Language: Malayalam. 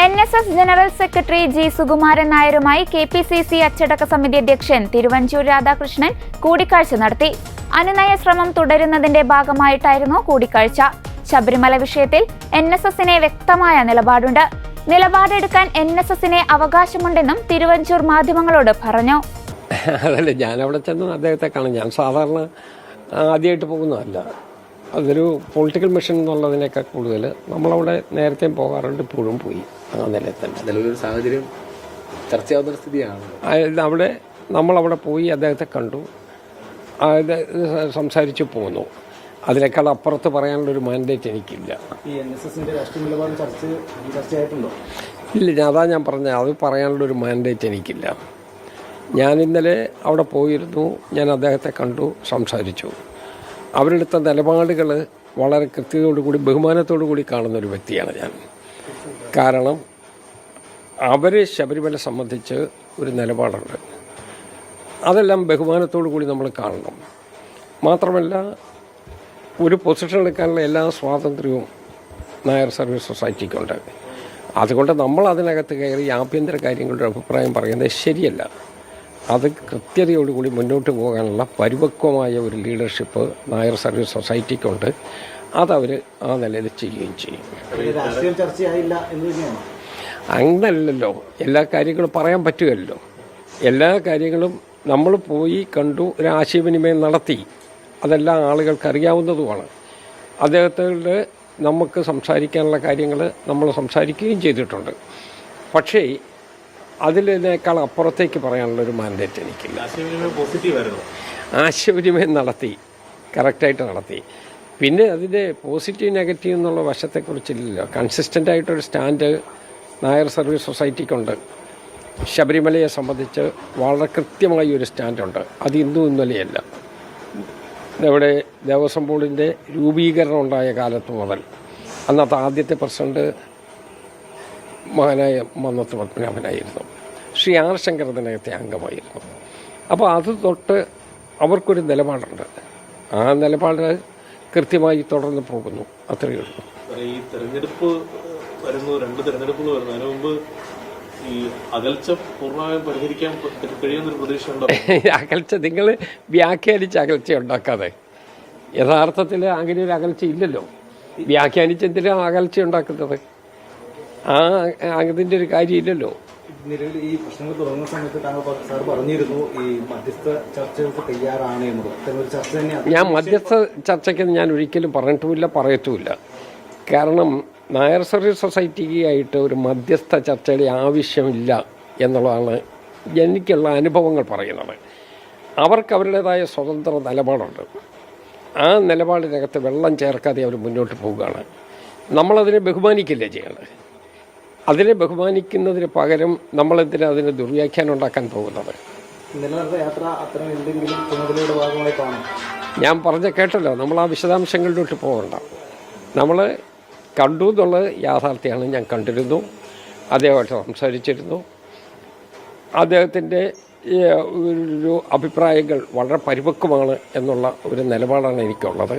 NSS general secretary G Sukumaran നായരുമായി KPCC അച്ചടക്ക സമിതി അധ്യക്ഷൻ തിരുവഞ്ചൂർ രാധാകൃഷ്ണൻ കൂടിക്കാഴ്ച നടത്തി. അനുനയ ശ്രമം തുടരുന്നതിന്റെ ഭാഗമായിട്ടായിരുന്നു കൂടിക്കാഴ്ച. ശബരിമല വിഷയത്തിൽ NSSന് വ്യക്തമായ നിലപാടുണ്ട്. നിലപാടെടുക്കാൻ NSSന് അവകാശമുണ്ടെന്നും തിരുവഞ്ചൂർ മാധ്യമങ്ങളോട് പറഞ്ഞു. അതല്ല, ഞാനവിടെ ചെന്ന് അദ്ദേഹത്തെ കാണും. ഞാൻ സാധാരണ ആദ്യമായിട്ട് പോകുന്നതല്ല. അതൊരു പൊളിറ്റിക്കൽ മിഷൻ എന്നുള്ളതിനേക്കാൾ കൂടുതൽ നമ്മളവിടെ നേരത്തെയും പോകാറുണ്ട്, ഇപ്പോഴും പോയി ആ നിലയിൽ തന്നെ. നിലവിലൊരു സാഹചര്യം ചർച്ചയാവുന്ന സ്ഥിതിയാണ്. അവിടെ നമ്മളവിടെ പോയി അദ്ദേഹത്തെ കണ്ടു, സംസാരിച്ച് പോന്നു. അതിനേക്കാൾ അപ്പുറത്ത് പറയാനുള്ളൊരു മാൻഡേറ്റ് എനിക്കില്ല. ഇല്ല, അതാ ഞാൻ പറഞ്ഞത്, അത് പറയാനുള്ളൊരു മാൻഡേറ്റ് എനിക്കില്ല. ഞാൻ ഇന്നലെ അവിടെ പോയിരുന്നു, ഞാൻ അദ്ദേഹത്തെ കണ്ടു, സംസാരിച്ചു. അവരെടുത്ത നിലപാടുകൾ വളരെ കൃത്യതയോടുകൂടി ബഹുമാനത്തോടു കൂടി കാണുന്നൊരു വ്യക്തിയാണ് ഞാൻ. കാരണം അവർ ശബരിമല സംബന്ധിച്ച് ഒരു നിലപാടുണ്ട്, അതെല്ലാം ബഹുമാനത്തോടു കൂടി നമ്മൾ കാണണം. മാത്രമല്ല, ഒരു പൊസിഷൻ എടുക്കാനുള്ള എല്ലാ സ്വാതന്ത്ര്യവും നായർ സർവീസ് സൊസൈറ്റിക്കുണ്ട്. അതുകൊണ്ട് നമ്മൾ അതിനകത്ത് കയറി ആഭ്യന്തര കാര്യങ്ങളുടെ അഭിപ്രായം പറയുന്നത് ശരിയല്ല. അത് കൃത്യതയോടുകൂടി മുന്നോട്ട് പോകാനുള്ള പരിപക്വമായ ഒരു ലീഡർഷിപ്പ് നായർ സർവീസ് സൊസൈറ്റിക്കുണ്ട്. അതവർ ആ നിലയിൽ ചെയ്യുകയും ചെയ്യും. അങ്ങനല്ലല്ലോ, എല്ലാ കാര്യങ്ങളും പറയാൻ പറ്റുമല്ലോ. എല്ലാ കാര്യങ്ങളും നമ്മൾ പോയി കണ്ടു, ഒരു ആശയവിനിമയം നടത്തി, അതെല്ലാം ആളുകൾക്ക് അറിയാവുന്നതുമാണ്. അദ്ദേഹത്തോട് നമുക്ക് സംസാരിക്കാനുള്ള കാര്യങ്ങൾ നമ്മൾ സംസാരിക്കുകയും ചെയ്തിട്ടുണ്ട്. പക്ഷേ അതിനേക്കാൾ അപ്പുറത്തേക്ക് പറയാനുള്ളൊരു മാൻഡേറ്റ് എനിക്കില്ല. ആശയവിനിമയം നടത്തി, കറക്റ്റായിട്ട് നടത്തി. പിന്നെ അതിൻ്റെ പോസിറ്റീവ് നെഗറ്റീവ് എന്നുള്ള വശത്തെക്കുറിച്ചില്ലല്ലോ. കൺസിസ്റ്റൻ്റായിട്ടൊരു സ്റ്റാൻഡ് നായർ സർവീസ് സൊസൈറ്റിക്കുണ്ട്. ശബരിമലയെ സംബന്ധിച്ച് വളരെ കൃത്യമായി ഒരു സ്റ്റാൻഡുണ്ട്. അത് ഇന്നും ഇന്നലെയല്ല. ഇവിടെ ദേവസ്വം ബോർഡിൻ്റെ രൂപീകരണം ഉണ്ടായ കാലത്ത് മുതൽ അന്നത്തെ ആദ്യത്തെ പ്രസിഡന്റ് മഹാനായ മന്നത്ത് പത്മനാഭനായിരുന്നു. ശ്രീ ആർ ശങ്കർ അതിനകത്തെ അംഗമായിരുന്നു. അപ്പോൾ അത് തൊട്ട് അവർക്കൊരു നിലപാടുണ്ട്. ആ നിലപാട് കൃത്യമായി തുടർന്ന് പോകുന്നു, അത്രയേ ഉള്ളൂ. ഈ തെരഞ്ഞെടുപ്പ് വരുന്നു, 2 തെരഞ്ഞെടുപ്പുകൾ വരുന്നു. അതിനു മുമ്പ് ഈ അകൽച്ച പൂർണ്ണമായും പരിഹരിക്കാൻ കഴിയുന്നൊരു പ്രതീക്ഷ ഉണ്ടോ? അകൽച്ച നിങ്ങൾ വ്യാഖ്യാനിച്ച് അകൽച്ച ഉണ്ടാക്കാതെ, യഥാർത്ഥത്തിൽ അങ്ങനെ ഒരു അകൽച്ച ഇല്ലല്ലോ. വ്യാഖ്യാനിച്ച് എന്തിനാണ് അകൽച്ച ഉണ്ടാക്കുന്നത്? അതിൻ്റെ ഒരു കാര്യമില്ലല്ലോ. നിലവിൽ ഈ പ്രശ്നങ്ങൾ തുടങ്ങുന്ന സമയത്ത് സാർ പറഞ്ഞിരുന്നു ഈ മധ്യസ്ഥ ചർച്ചകൾക്ക് തയ്യാറാണ് എന്നുള്ളത്. ചർച്ച തന്നെയാണ്. ഞാൻ മധ്യസ്ഥ ചർച്ചയ്ക്ക് ഞാൻ ഒരിക്കലും പറഞ്ഞിട്ടുമില്ല, പറയത്തുമില്ല. കാരണം നായർ സർവീസ് സൊസൈറ്റിക്കായിട്ട് ഒരു മധ്യസ്ഥ ചർച്ചയുടെ ആവശ്യമില്ല എന്നുള്ളതാണ് എനിക്കുള്ള അനുഭവങ്ങൾ പറയുന്നത്. അവർക്ക് അവരുടേതായ സ്വതന്ത്ര നിലപാടുണ്ട്. ആ നിലപാടിനകത്ത് വെള്ളം ചേർക്കാതെ അവർ മുന്നോട്ട് പോവുകയാണ്. നമ്മളതിനെ ബഹുമാനിക്കില്ലേ ചെയ്യേണ്ടത്? അതിനെ ബഹുമാനിക്കുന്നതിന് പകരം നമ്മളെന്തിനാ അതിന് ദുർവ്യാഖ്യാനം ഉണ്ടാക്കാൻ പോകുന്നത്? ഞാൻ പറഞ്ഞ കേട്ടല്ലോ, നമ്മൾ ആ വിശദാംശങ്ങളിലോട്ട് പോകണ്ട. നമ്മൾ കണ്ടു എന്നുള്ളത് യാഥാർത്ഥ്യമാണ്. ഞാൻ കണ്ടിരുന്നു, അദ്ദേഹമായിട്ട് സംസാരിച്ചിരുന്നു. അദ്ദേഹത്തിൻ്റെ ഒരു അഭിപ്രായങ്ങൾ വളരെ പരിപക്വമാണ് എന്നുള്ള ഒരു നിലപാടാണ് എനിക്കുള്ളത്.